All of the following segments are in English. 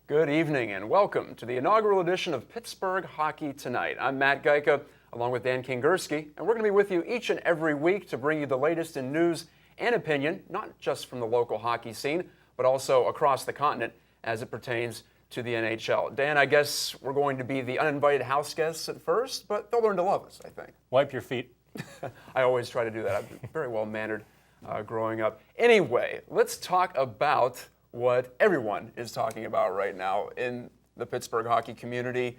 Good evening and welcome to the inaugural edition of Pittsburgh Hockey Tonight. I'm Matt Gajtka along with Dan Kingerski, and we're going to be with you each and every week to bring you the latest in news and opinion, not just from the local hockey scene, but also across the continent as it pertains to the NHL. Dan, I guess we're going to be the uninvited house guests at first, but they'll learn to love us, I think. Wipe your feet. I always try to do that. I've been very well mannered growing up. Anyway, let's talk about what everyone is talking about right now in the Pittsburgh hockey community.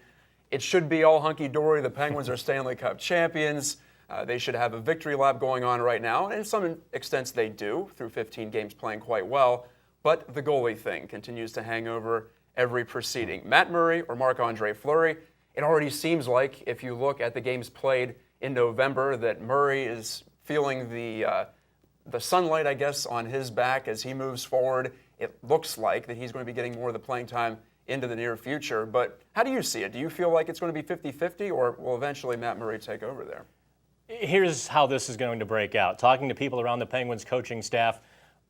It should be all hunky-dory. The Penguins are Stanley Cup champions. They should have a victory lap going on right now, and in some extents they do, through 15 games playing quite well. But the goalie thing continues to hang over every proceeding. Matt Murray or Marc-André Fleury, it already seems like, if you look at the games played in November, that Murray is feeling the sunlight, I guess, on his back as he moves forward. It looks like that he's going to be getting more of the playing time into the near future. But how do you see it? Do you feel like it's going to be 50-50, or will eventually Matt Murray take over there? Here's how this is going to break out. Talking to people around the Penguins coaching staff,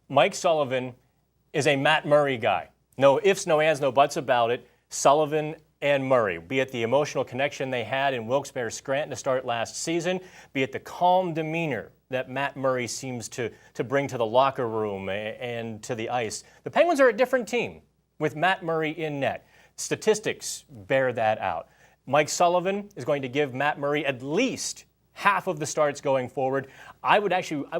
Mike Sullivan is a Matt Murray guy. No ifs, no ands, no buts about it. Sullivan and Murray, be it the emotional connection they had in Wilkes-Barre Scranton to start last season, be it the calm demeanor that Matt Murray seems to bring to the locker room and to the ice. The Penguins are a different team with Matt Murray in net. Statistics bear that out. Mike Sullivan is going to give Matt Murray at least half of the starts going forward. I would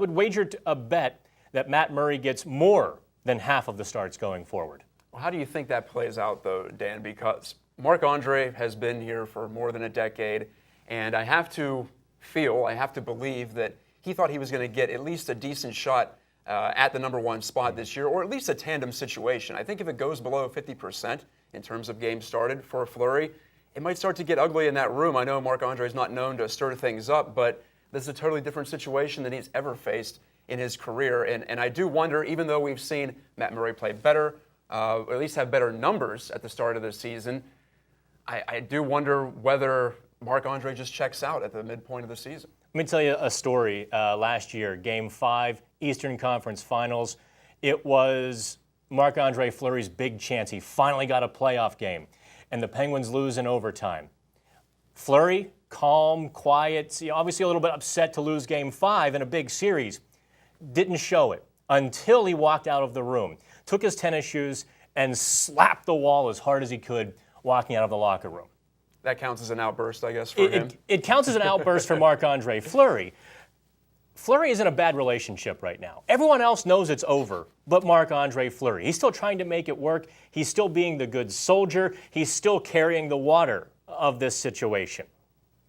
wager a bet that Matt Murray gets more than half of the starts going forward. Well, how do you think that plays out, though, Dan? Because Marc-André has been here for more than a decade, and I have to believe that he thought he was going to get at least a decent shot at the number one spot this year, or at least a tandem situation. I think if it goes below 50% in terms of games started for Fleury, it might start to get ugly in that room. I know Marc-André is not known to stir things up, but this is a totally different situation than he's ever faced in his career. And I do wonder, even though we've seen Matt Murray play better, or at least have better numbers at the start of the season, I do wonder whether Marc-André just checks out at the midpoint of the season. Let me tell you a story. Last year, Game 5, Eastern Conference Finals. It was Marc-André Fleury's big chance. He finally got a playoff game, and the Penguins lose in overtime. Fleury, calm, quiet, obviously a little bit upset to lose Game 5 in a big series. Didn't show it until he walked out of the room, took his tennis shoes, and slapped the wall as hard as he could walking out of the locker room. That counts as an outburst, I guess, for him. It counts as an outburst for Marc-André Fleury. Fleury is in a bad relationship right now. Everyone else knows it's over, but Marc-André Fleury. He's still trying to make it work. He's still being the good soldier. He's still carrying the water of this situation.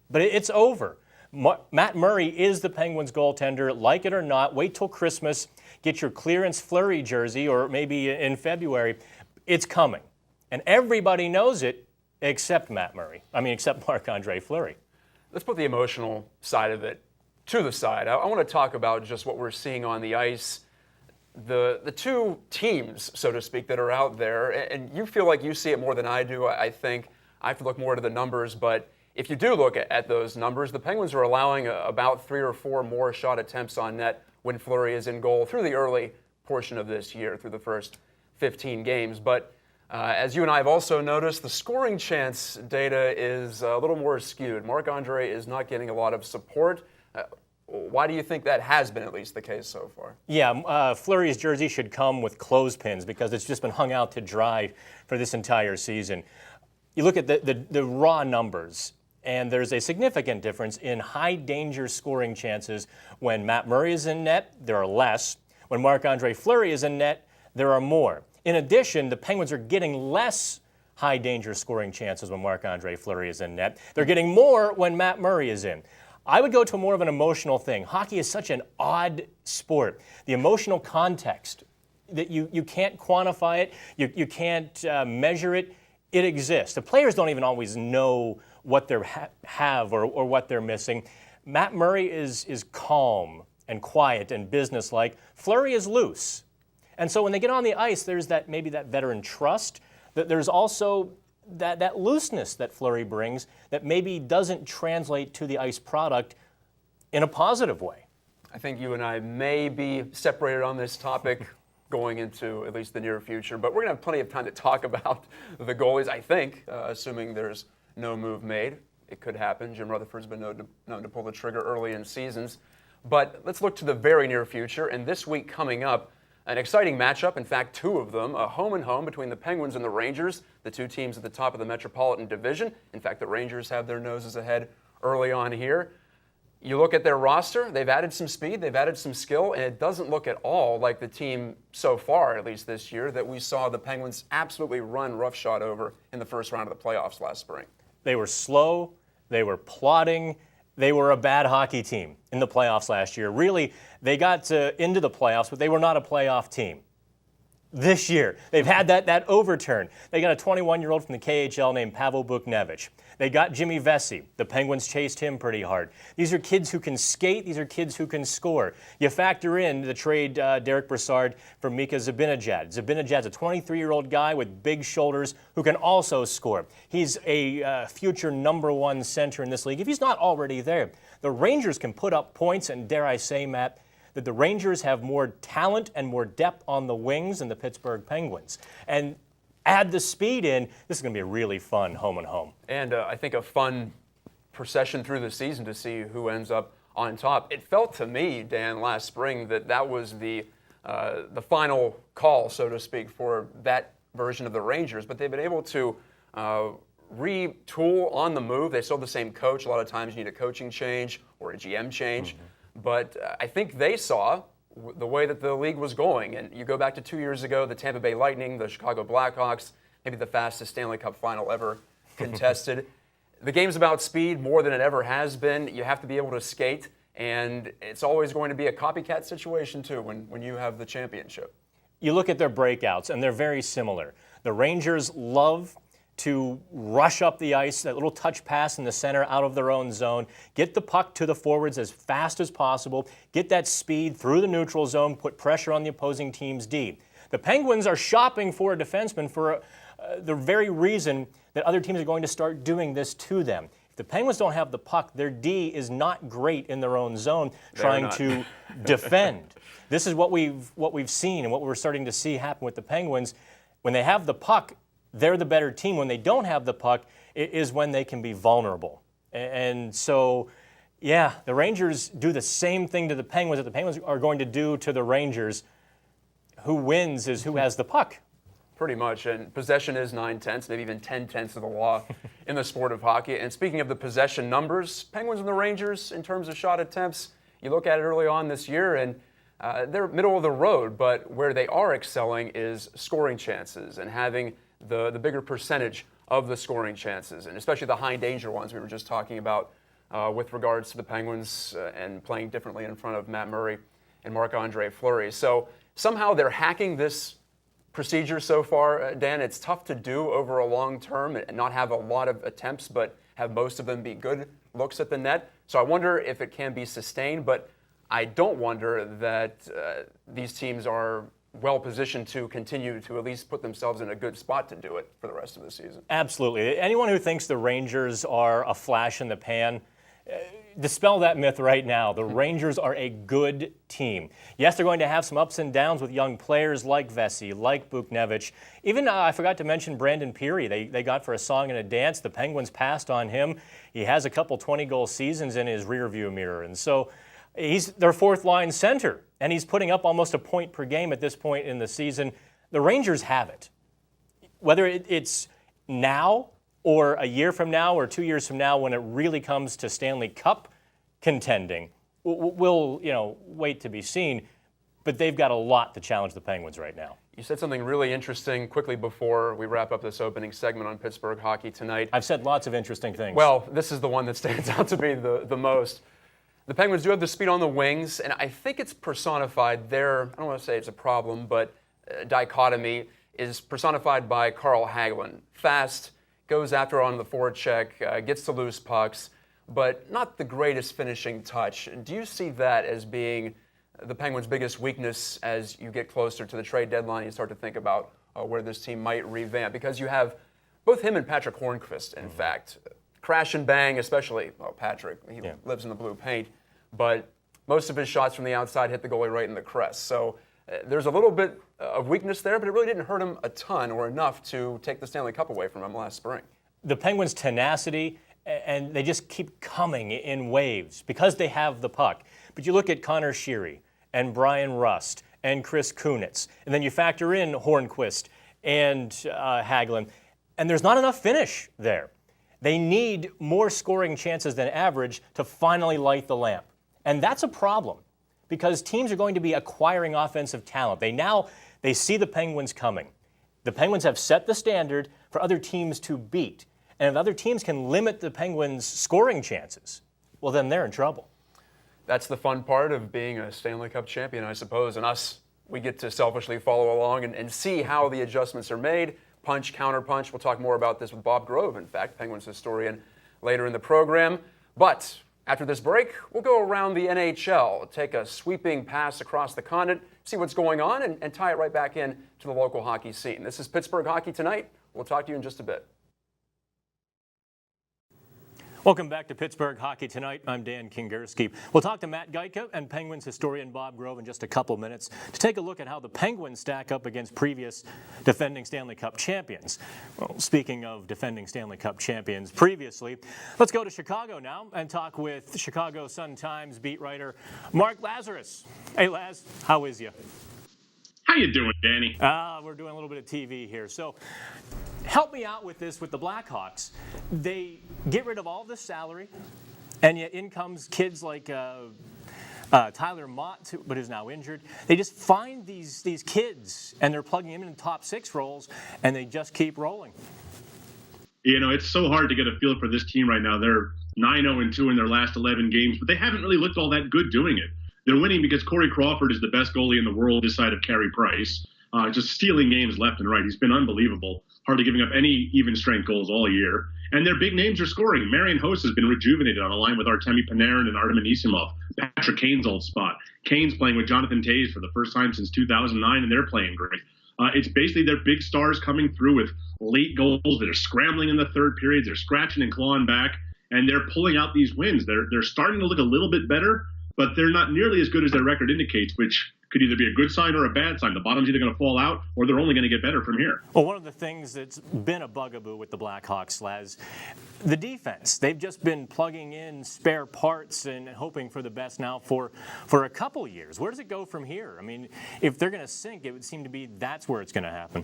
But it's over. Matt Murray is the Penguins goaltender, like it or not. Wait till Christmas. Get your clearance Fleury jersey, or maybe in February. It's coming. And everybody knows it, except except Marc-André Fleury. Let's put the emotional side of it to the side. I want to talk about just what we're seeing on the ice. The two teams, so to speak, that are out there, and you feel like you see it more than I do. I think I have to look more to the numbers, but if you do look at those numbers, the Penguins are allowing about 3 or 4 more shot attempts on net when Fleury is in goal through the early portion of this year, through the first 15 games. But as you and I have also noticed, the scoring chance data is a little more skewed. Marc-André is not getting a lot of support. Why do you think that has been at least the case so far? Yeah, Fleury's jersey should come with clothespins because it's just been hung out to dry for this entire season. You look at the raw numbers, and there's a significant difference in high danger scoring chances. When Matt Murray is in net, there are less. When Marc-André Fleury is in net, there are more. In addition, the Penguins are getting less high danger scoring chances when Marc-André Fleury is in net. They're getting more when Matt Murray is in. I would go to more of an emotional thing. Hockey is such an odd sport. The emotional context, that you can't quantify it, you can't measure it. It exists. The players don't even always know what they have or what they're missing. Matt Murray is calm and quiet and businesslike. Fleury is loose. And so when they get on the ice, there's maybe that veteran trust. There's also that looseness that Fleury brings that maybe doesn't translate to the ice product in a positive way. I think you and I may be separated on this topic going into at least the near future. But we're going to have plenty of time to talk about the goalies, I think, assuming there's no move made. It could happen. Jim Rutherford's been known to pull the trigger early in seasons. But let's look to the very near future. And this week coming up, an exciting matchup, in fact, two of them, a home and home between the Penguins and the Rangers, the two teams at the top of the Metropolitan Division. In fact, the Rangers have their noses ahead early on here. You look at their roster, they've added some speed, they've added some skill, and it doesn't look at all like the team so far, at least this year, that we saw the Penguins absolutely run roughshod over in the first round of the playoffs last spring. They were slow, they were plodding, they were a bad hockey team in the playoffs last year. Really, they got into the playoffs, but they were not a playoff team. This year, they've had that overturn. They got a 21-year-old from the KHL named Pavel Buchnevich. They got Jimmy Vesey. The Penguins chased him pretty hard. These are kids who can skate. These are kids who can score. You factor in the trade Derek Brassard for Mika Zibanejad. Zibanejad's a 23-year-old guy with big shoulders who can also score. He's a future #1 center in this league. If he's not already there, the Rangers can put up points, and dare I say, Matt, that the Rangers have more talent and more depth on the wings than the Pittsburgh Penguins. And add the speed in, this is going to be a really fun home and home. And I think a fun procession through the season to see who ends up on top. It felt to me, Dan, last spring that was the final call, so to speak, for that version of the Rangers. But they've been able to retool on the move. They still have the same coach. A lot of times you need a coaching change or a GM change. Mm-hmm. But I think they saw the way that the league was going. And you go back to 2 years ago, the Tampa Bay Lightning, the Chicago Blackhawks, maybe the fastest Stanley Cup final ever contested. The game's about speed more than it ever has been. You have to be able to skate, and it's always going to be a copycat situation, too, when you have the championship. You look at their breakouts, and they're very similar. The Rangers love to rush up the ice, that little touch pass in the center out of their own zone, get the puck to the forwards as fast as possible, get that speed through the neutral zone, put pressure on the opposing team's D. The Penguins are shopping for a defenseman for the very reason that other teams are going to start doing this to them. If the Penguins don't have the puck, their D is not great in their own zone trying to defend. This is what we've seen and what we're starting to see happen with the Penguins. When they have the puck, they're the better team. When they don't have the puck, it is when they can be vulnerable. And so, yeah, the Rangers do the same thing to the Penguins that the Penguins are going to do to the Rangers. Who wins is who has the puck. Pretty much, and possession is 9/10, maybe even 10/10 of the law in the sport of hockey. And speaking of the possession numbers, Penguins and the Rangers, in terms of shot attempts, you look at it early on this year, and they're middle of the road, but where they are excelling is scoring chances and having the bigger percentage of the scoring chances, and especially the high danger ones we were just talking about with regards to the Penguins and playing differently in front of Matt Murray and Marc-André Fleury. So somehow they're hacking this procedure so far, Dan. It's tough to do over a long term and not have a lot of attempts, but have most of them be good looks at the net. So I wonder if it can be sustained, but I don't wonder that these teams are well positioned to continue to at least put themselves in a good spot to do it for the rest of the season. Absolutely. Anyone who thinks the Rangers are a flash in the pan, dispel that myth right now. The Rangers are a good team. Yes, they're going to have some ups and downs with young players like Vesey, like Buchnevich. Even, I forgot to mention Brandon Peary. They got for a song and a dance. The Penguins passed on him. He has a couple 20-goal seasons in his rearview mirror. And so he's their fourth-line center, and he's putting up almost a point per game at this point in the season. The Rangers have it. Whether it's now or a year from now or 2 years from now when it really comes to Stanley Cup contending, we'll wait to be seen. But they've got a lot to challenge the Penguins right now. You said something really interesting quickly before we wrap up this opening segment on Pittsburgh hockey tonight. I've said lots of interesting things. Well, this is the one that stands out to me the most. The Penguins do have the speed on the wings, and I think it's personified there. I don't want to say it's a problem, but dichotomy is personified by Carl Hagelin. Fast, goes after on the forecheck, gets to loose pucks, but not the greatest finishing touch. Do you see that as being the Penguins' biggest weakness as you get closer to the trade deadline? You start to think about where this team might revamp, because you have both him and Patrick Hornqvist, in fact. Crash and bang, especially Patrick. He lives in the blue paint, but most of his shots from the outside hit the goalie right in the crest. So there's a little bit of weakness there, but it really didn't hurt them a ton or enough to take the Stanley Cup away from them last spring. The Penguins' tenacity, and they just keep coming in waves because they have the puck. But you look at Connor Sheary and Brian Rust and Chris Kunitz, and then you factor in Hornquist and Hagelin, and there's not enough finish there. They need more scoring chances than average to finally light the lamp. And that's a problem because teams are going to be acquiring offensive talent. They see the Penguins coming. The Penguins have set the standard for other teams to beat. And if other teams can limit the Penguins' scoring chances, well, then they're in trouble. That's the fun part of being a Stanley Cup champion, I suppose. And us, we get to selfishly follow along and see how the adjustments are made. Punch, counter-punch. We'll talk more about this with Bob Grove, in fact, Penguins historian, later in the program. But after this break, we'll go around the NHL, take a sweeping pass across the continent, see what's going on, and tie it right back in to the local hockey scene. This is Pittsburgh Hockey Tonight. We'll talk to you in just a bit. Welcome back to Pittsburgh Hockey Tonight. I'm Dan Kingerski. We'll talk to Matt Gajtka and Penguins historian Bob Grove in just a couple minutes to take a look at how the Penguins stack up against previous defending Stanley Cup champions. Well, speaking of defending Stanley Cup champions previously, let's go to Chicago now and talk with Chicago Sun-Times beat writer Marc Lazerus. Hey, Laz, how is you? How you doing, Danny? We're doing a little bit of TV here. So help me out with this with the Blackhawks. They get rid of all the salary, and yet in comes kids like Tyler Mott, but who's now injured. They just find these kids, and they're plugging them in top six roles, and they just keep rolling. You know, it's so hard to get a feel for this team right now. They're 9-0-2 in their last 11 games, but they haven't really looked all that good doing it. They're winning because Corey Crawford is the best goalie in the world this side of Carey Price, just stealing games left and right. He's been unbelievable, hardly giving up any even-strength goals all year. And their big names are scoring. Marian Hossa has been rejuvenated on a line with Artemi Panarin and Artem Anisimov, Patrick Kane's old spot. Kane's playing with Jonathan Toews for the first time since 2009, and they're playing great. It's basically their big stars coming through with late goals that are scrambling in the third periods. They're scratching and clawing back, and they're pulling out these wins. They're starting to look a little bit better, but they're not nearly as good as their record indicates, which could either be a good sign or a bad sign. The bottom's either going to fall out or they're only going to get better from here. Well, one of the things that's been a bugaboo with the Blackhawks, Laz, the defense. They've just been plugging in spare parts and hoping for the best now for a couple years. Where does it go from here? I mean, if they're going to sink, it would seem to be that's where it's going to happen.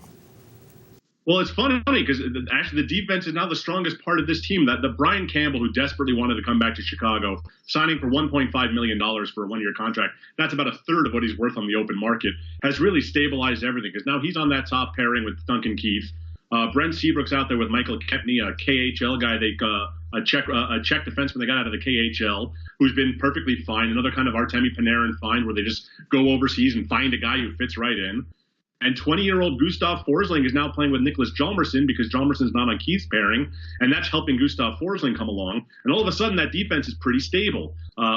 Well, it's funny because actually the defense is now the strongest part of this team. That the Brian Campbell, who desperately wanted to come back to Chicago, signing for $1.5 million for a one-year contract, that's about a third of what he's worth on the open market, has really stabilized everything because now he's on that top pairing with Duncan Keith. Brent Seabrook's out there with Michael Kepney, a KHL guy, a Czech defenseman they got out of the KHL, who's been perfectly fine. Another kind of Artemi Panarin find where they just go overseas and find a guy who fits right in. And 20-year-old Gustav Forsling is now playing with Nicholas Hjalmarsson because Hjalmarsson's not on Keith's pairing, and that's helping Gustav Forsling come along. And all of a sudden, that defense is pretty stable.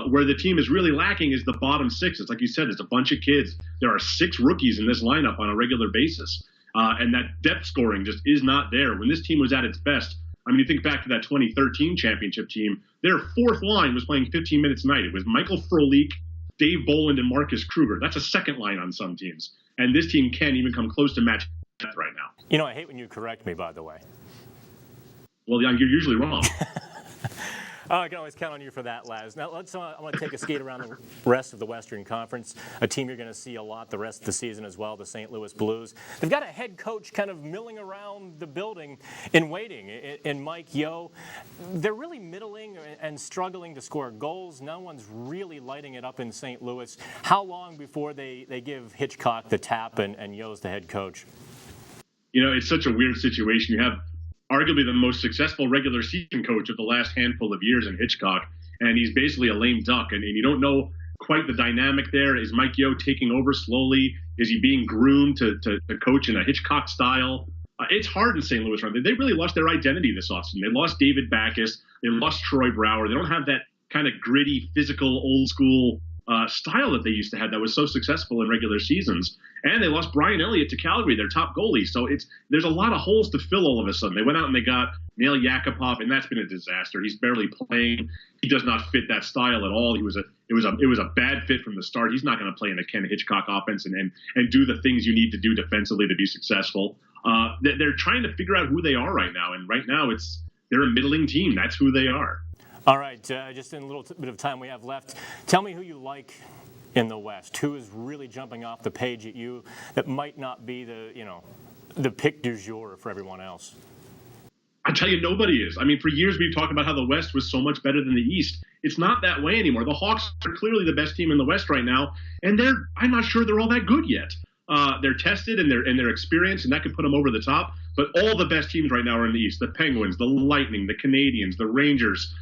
Where the team is really lacking is the bottom six. It's like you said, it's a bunch of kids. There are 6 rookies in this lineup on a regular basis, and that depth scoring just is not there. When this team was at its best, I mean, you think back to that 2013 championship team, their fourth line was playing 15 minutes a night. It was Michael Frolik, Dave Boland, and Marcus Kruger. That's a second line on some teams. And this team can't even come close to match that right now. You know, I hate when you correct me, by the way. Well, yeah, you're usually wrong. I can always count on you for that, Laz. Now, I want to take a skate around the rest of the Western Conference, a team you're going to see a lot the rest of the season as well, the St. Louis Blues. They've got a head coach kind of milling around the building in waiting, in Mike Yeo. They're really middling and struggling to score goals. No one's really lighting it up in St. Louis. How long before they give Hitchcock the tap and Yeo's the head coach? You know, it's such a weird situation. You have arguably the most successful regular season coach of the last handful of years in Hitchcock, and he's basically a lame duck, and you don't know quite the dynamic there. Is Mike Yeo taking over slowly? Is he being groomed to coach in a Hitchcock style? It's hard in St. Louis right now. They really lost their identity this offseason. They lost David Backes. They lost Troy Brouwer. They don't have that kind of gritty, physical, old school style that they used to have that was so successful in regular seasons. And they lost Brian Elliott to Calgary, their top goalie. So there's a lot of holes to fill all of a sudden. They went out and they got Nail Yakupov, and that's been a disaster. He's barely playing. He does not fit that style at all. It was a bad fit from the start. He's not going to play in a Ken Hitchcock offense and do the things you need to do defensively to be successful. They're trying to figure out who they are right now, and right now they're a middling team. That's who they are. All right, just in a little bit of time we have left, tell me who you like in the West. Who is really jumping off the page at you that might not be the pick du jour for everyone else? I tell you, nobody is. I mean, for years we've talked about how the West was so much better than the East. It's not that way anymore. The Hawks are clearly the best team in the West right now, and I'm not sure they're all that good yet. They're tested and they're experienced, and that could put them over the top. But all the best teams right now are in the East: the Penguins, the Lightning, the Canadiens, the Rangers.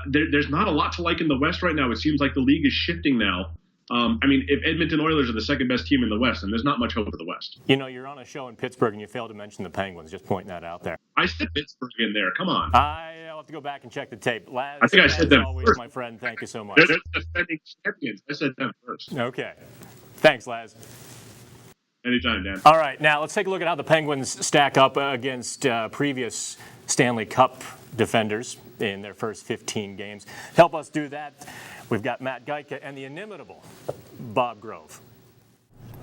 There's not a lot to like in the West right now. It seems like the league is shifting now. I mean, if Edmonton Oilers are the second best team in the West, then there's not much hope for the West. You're on a show in Pittsburgh and you failed to mention the Penguins. Just pointing that out there. I said Pittsburgh in there. Come on. I'll have to go back and check the tape. Laz, I think I said them always, first. my friend. Thank you so much. They're defending champions. I said them first. Okay. Thanks, Laz. Anytime, Dan. All right, now let's take a look at how the Penguins stack up against previous Stanley Cup defenders in their first 15 games. Help us do that, we've got Matt Gajtka and the inimitable Bob Grove.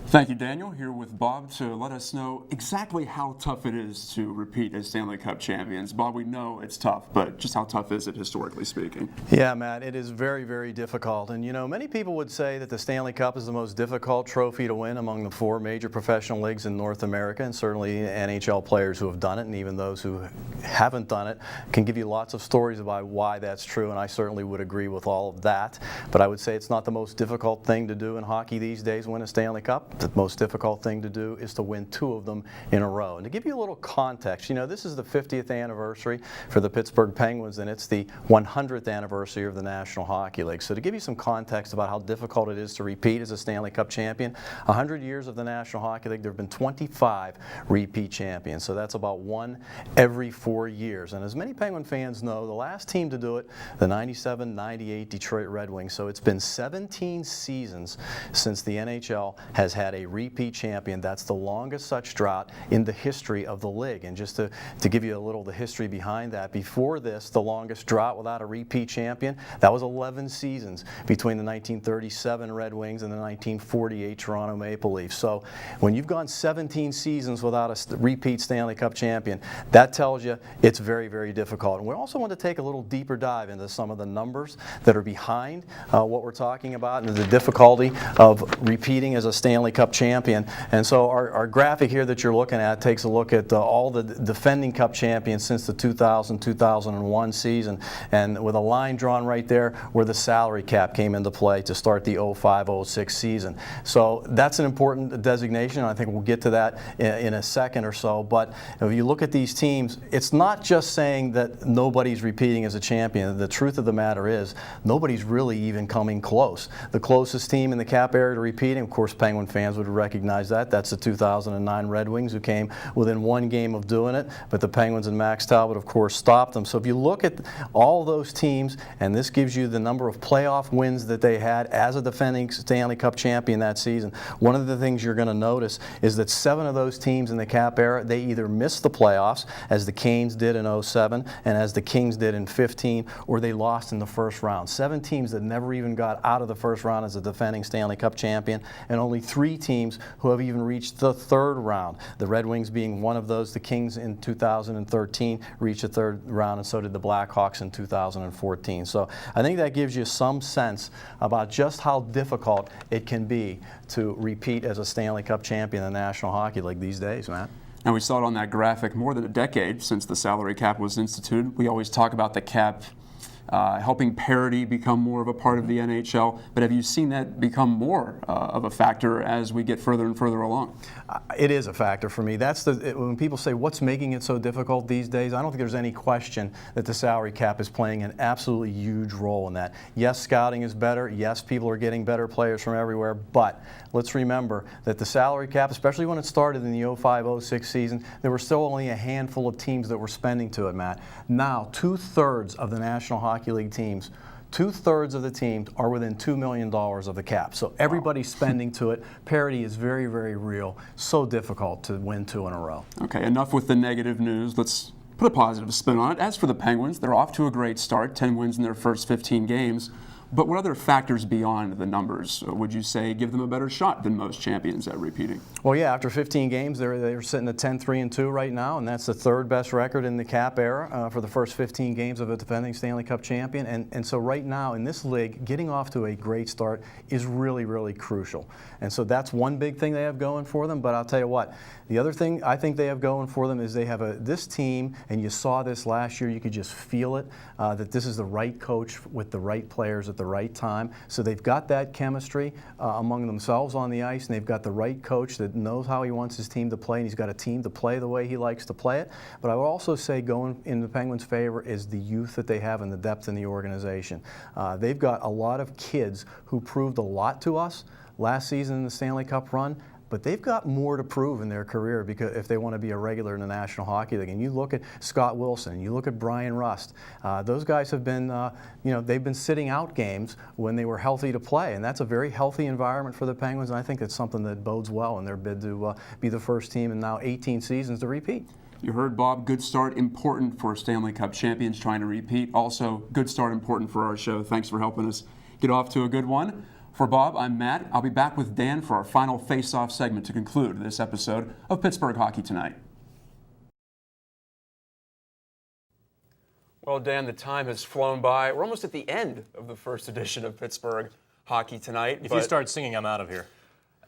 Thank you, Daniel, here with Bob to let us know exactly how tough it is to repeat as Stanley Cup champions. Bob, we know it's tough, but just how tough is it historically speaking? Yeah, Matt, it is very, very difficult. And, many people would say that the Stanley Cup is the most difficult trophy to win among the four major professional leagues in North America, and certainly NHL players who have done it, and even those who haven't done it can give you lots of stories about why that's true, and I certainly would agree with all of that. But I would say it's not the most difficult thing to do in hockey these days, win a Stanley Cup. The most difficult thing to do is to win two of them in a row. And to give you a little context, this is the 50th anniversary for the Pittsburgh Penguins, and it's the 100th anniversary of the National Hockey League. So to give you some context about how difficult it is to repeat as a Stanley Cup champion, 100 years of the National Hockey League, there have been 25 repeat champions. So that's about one every 4 years. And as many Penguin fans know, the last team to do it, the 97-98 Detroit Red Wings. So it's been 17 seasons since the NHL has had a repeat champion. That's the longest such drought in the history of the league. And just to give you a little the history behind that, before this, the longest drought without a repeat champion, that was 11 seasons between the 1937 Red Wings and the 1948 Toronto Maple Leafs. So when you've gone 17 seasons without a repeat Stanley Cup champion, that tells you it's very, very difficult. And we also want to take a little deeper dive into some of the numbers that are behind what we're talking about and the difficulty of repeating as a Stanley Cup champion. And so our graphic here that you're looking at takes a look at all the defending Cup champions since the 2000-2001 season, and with a line drawn right there where the salary cap came into play to start the 05-06 season. So that's an important designation, and I think we'll get to that in a second or so. But if you look at these teams, it's not just saying that nobody's repeating as a champion. The truth of the matter is nobody's really even coming close. The closest team in the cap area to repeating, of course, Penguin fans would recognize that. That's the 2009 Red Wings, who came within one game of doing it, but the Penguins and Max Talbot, of course, stopped them. So if you look at all those teams, and this gives you the number of playoff wins that they had as a defending Stanley Cup champion that season, one of the things you're going to notice is that 7 of those teams in the cap era, they either missed the playoffs, as the Canes did in 07 and as the Kings did in 15, or they lost in the first round. 7 teams that never even got out of the first round as a defending Stanley Cup champion, and only 3 teams who have even reached the third round. The Red Wings being one of those. The Kings in 2013 reached the third round, and so did the Blackhawks in 2014. So I think that gives you some sense about just how difficult it can be to repeat as a Stanley Cup champion in the National Hockey League these days, Matt. And we saw it on that graphic more than a decade since the salary cap was instituted. We always talk about the cap helping parity become more of a part of the NHL. But have you seen that become more of a factor as we get further and further along? It is a factor for me. When people say what's making it so difficult these days, I don't think there's any question that the salary cap is playing an absolutely huge role in that. Yes, scouting is better. Yes, people are getting better players from everywhere. But let's remember that the salary cap, especially when it started in the 05-06 season, there were still only a handful of teams that were spending to it, Matt. Now, 2/3 of the National Hockey League teams, 2/3 of the teams are within $2 million of the cap. So everybody's spending to it. Parity is very, very real. So difficult to win 2 in a row. Okay, enough with the negative news. Let's put a positive spin on it. As for the Penguins, they're off to a great start, 10 wins in their first 15 games. But what other factors beyond the numbers would you say give them a better shot than most champions at repeating? Well, yeah, after 15 games, they're sitting at 10-3-2 right now, and that's the 3rd best record in the cap era for the first 15 games of a defending Stanley Cup champion. And so right now in this league, getting off to a great start is really, really crucial. And so that's one big thing they have going for them. But I'll tell you what, the other thing I think they have going for them is they have this team, and you saw this last year, you could just feel it, that this is the right coach with the right players at the right time. So they've got that chemistry among themselves on the ice, and they've got the right coach that knows how he wants his team to play, and he's got a team to play the way he likes to play it. But I would also say going in the Penguins' favor is the youth that they have and the depth in the organization. They've got a lot of kids who proved a lot to us last season in the Stanley Cup run. But they've got more to prove in their career because if they want to be a regular in the National Hockey League. And you look at Scott Wilson, you look at Brian Rust. Those guys have been, they've been sitting out games when they were healthy to play, and that's a very healthy environment for the Penguins. And I think it's something that bodes well in their bid to be the first team in now 18 seasons to repeat. You heard, Bob, good start important for Stanley Cup champions trying to repeat. Also, good start important for our show. Thanks for helping us get off to a good one. For Bob, I'm Matt. I'll be back with Dan for our final face-off segment to conclude this episode of Pittsburgh Hockey Tonight. Well, Dan, the time has flown by. We're almost at the end of the first edition of Pittsburgh Hockey Tonight. If you start singing, I'm out of here.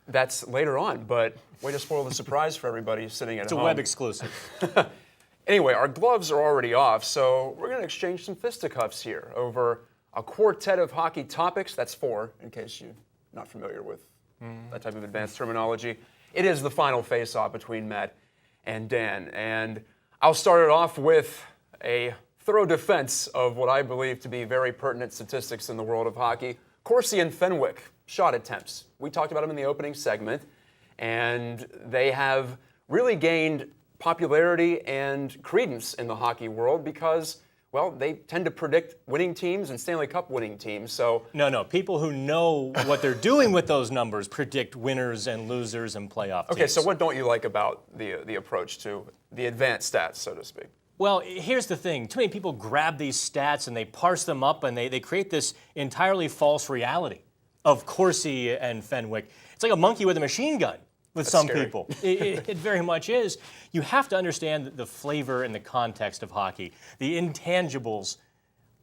That's later on, but way to spoil the surprise for everybody sitting at home. It's a web exclusive. Anyway, our gloves are already off, so we're going to exchange some fisticuffs here over a quartet of hockey topics. That's 4, in case you're not familiar with that type of advanced terminology. It is the final face-off between Matt and Dan. And I'll start it off with a thorough defense of what I believe to be very pertinent statistics in the world of hockey. Corsi and Fenwick, shot attempts. We talked about them in the opening segment, and they have really gained popularity and credence in the hockey world because, well, they tend to predict winning teams and Stanley Cup winning teams. So No. People who know what they're doing with those numbers predict winners and losers and playoff teams. Okay, so what don't you like about the approach to the advanced stats, so to speak? Well, here's the thing. Too many people grab these stats and they parse them up and they create this entirely false reality of Corsi and Fenwick. It's like a monkey with a machine gun with That's some scary. people. It very much is. You have to understand the flavor and the context of hockey, the intangibles,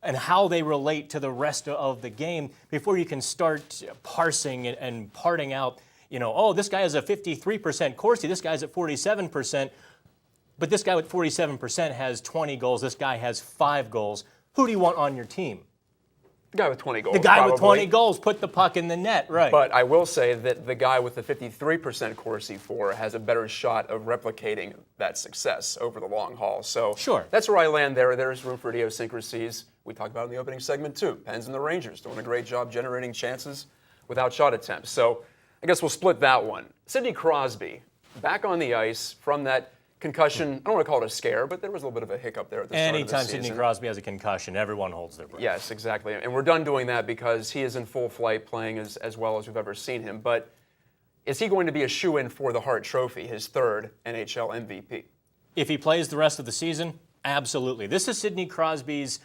and how they relate to the rest of the game before you can start parsing and parting out, oh, this guy has a 53% Corsi, this guy's at 47%, but this guy with 47% has 20 goals, this guy has 5 goals. Who do you want on your team? The guy with 20 goals. The guy probably. with 20 goals, put the puck in the net, right. But I will say that the guy with the 53% Corsi for has a better shot of replicating that success over the long haul. So Sure. That's where I land there. There's room for idiosyncrasies. We talked about it in the opening segment too. Pens and the Rangers doing a great job generating chances without shot attempts. So I guess we'll split that one. Sidney Crosby, back on the ice from that concussion. I don't want to call it a scare, but there was a little bit of a hiccup there at the start of the Anytime season. Sidney Crosby has a concussion, everyone holds their breath. Yes, exactly. And we're done doing that because he is in full flight playing as well as we've ever seen him. But is he going to be a shoo-in for the Hart Trophy, his 3rd NHL MVP? If he plays the rest of the season, absolutely. This is Sidney Crosby's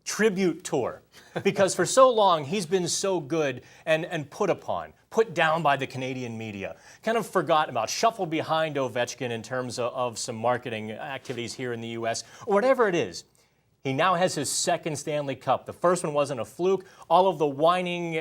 tribute tour because for so long he's been so good and put upon, put down by the Canadian media, kind of forgotten about, shuffled behind Ovechkin in terms of some marketing activities here in the U.S., or whatever it is. He now has his 2nd Stanley Cup. The first one wasn't a fluke. All of the whining,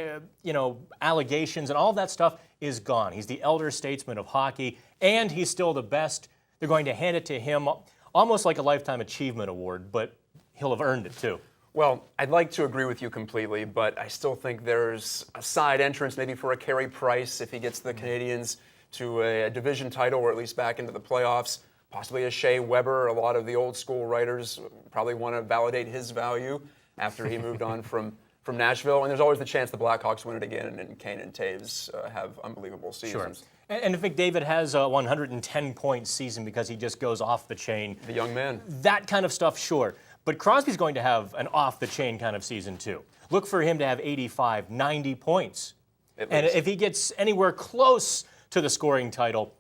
allegations and all of that stuff is gone. He's the elder statesman of hockey, and he's still the best. They're going to hand it to him almost like a Lifetime Achievement Award, but he'll have earned it too. Well, I'd like to agree with you completely, but I still think there's a side entrance maybe for a Carey Price if he gets the Canadians to a division title or at least back into the playoffs. Possibly a Shea Weber. A lot of the old school writers probably want to validate his value after he moved on from Nashville. And there's always the chance the Blackhawks win it again and Kane and Taves have unbelievable seasons. Sure. And if McDavid has a 110-point season because he just goes off the chain. The young man. That kind of stuff, sure. But Crosby's going to have an off-the-chain kind of season, too. Look for him to have 85, 90 points. And if he gets anywhere close to the scoring title,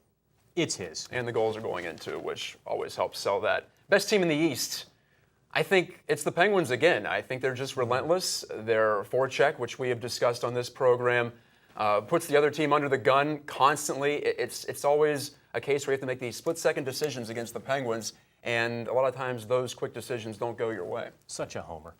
it's his. And the goals are going in, too, which always helps sell that. Best team in the East. I think it's the Penguins again. I think they're just relentless. Their forecheck, which we have discussed on this program, puts the other team under the gun constantly. It's always a case where you have to make these split-second decisions against the Penguins, and a lot of times those quick decisions don't go your way. Such a homer.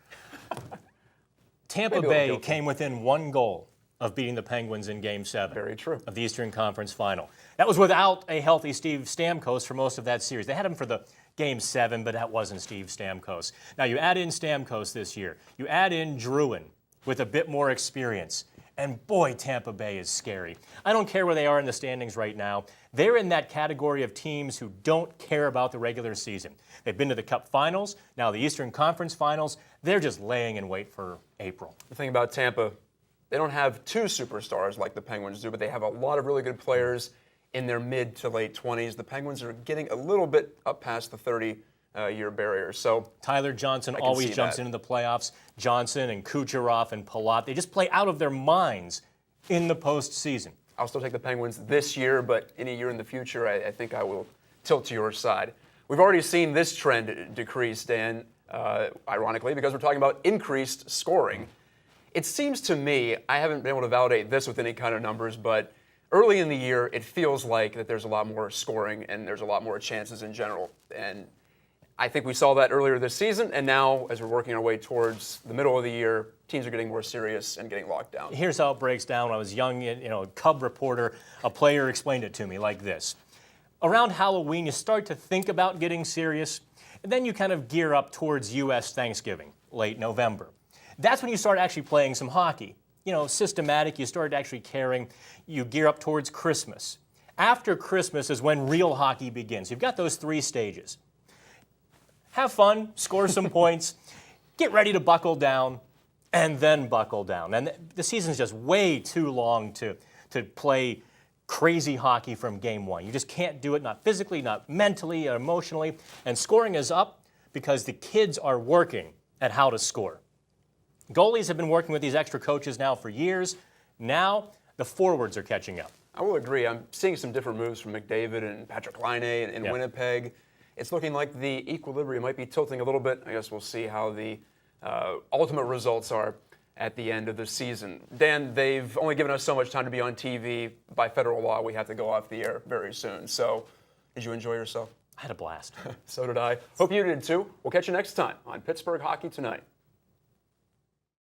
Tampa Bay came within 1 goal of beating the Penguins in Game 7 Very true. of the Eastern Conference Final. That was without a healthy Steve Stamkos for most of that series. They had him for the Game 7, but that wasn't Steve Stamkos. Now, you add in Stamkos this year. You add in Druin with a bit more experience. And boy, Tampa Bay is scary. I don't care where they are in the standings right now. They're in that category of teams who don't care about the regular season. They've been to the Cup Finals, now the Eastern Conference Finals. They're just laying in wait for April. The thing about Tampa, they don't have 2 superstars like the Penguins do, but they have a lot of really good players in their mid to late 20s. The Penguins are getting a little bit up past the 30-year barrier. So Tyler Johnson always jumps into the playoffs. Johnson and Kucherov and Palat, they just play out of their minds in the postseason. I'll still take the Penguins this year, but any year in the future, I think I will tilt to your side. We've already seen this trend decrease, Dan, ironically, because we're talking about increased scoring. It seems to me, I haven't been able to validate this with any kind of numbers, but early in the year, it feels like that there's a lot more scoring and there's a lot more chances in general. And I think we saw that earlier this season, and now as we're working our way towards the middle of the year, teams are getting more serious and getting locked down. Here's how it breaks down. When I was young, a Cub reporter, a player explained it to me like this. Around Halloween, you start to think about getting serious, and then you kind of gear up towards U.S. Thanksgiving, late November. That's when you start actually playing some hockey. Systematic, you start actually caring. You gear up towards Christmas. After Christmas is when real hockey begins. You've got those 3 stages. Have fun, score some points, get ready to buckle down, and then buckle down. And the season's just way too long to play crazy hockey from Game 1. You just can't do it, not physically, not mentally, or emotionally. And scoring is up because the kids are working at how to score. Goalies have been working with these extra coaches now for years. Now the forwards are catching up. I will agree. I'm seeing some different moves from McDavid and Patrick Laine in Winnipeg. It's looking like the equilibrium might be tilting a little bit. I guess we'll see how the ultimate results are at the end of the season. Dan, they've only given us so much time to be on TV. By federal law, we have to go off the air very soon. So, did you enjoy yourself? I had a blast. So did I. Hope you did too. We'll catch you next time on Pittsburgh Hockey Tonight.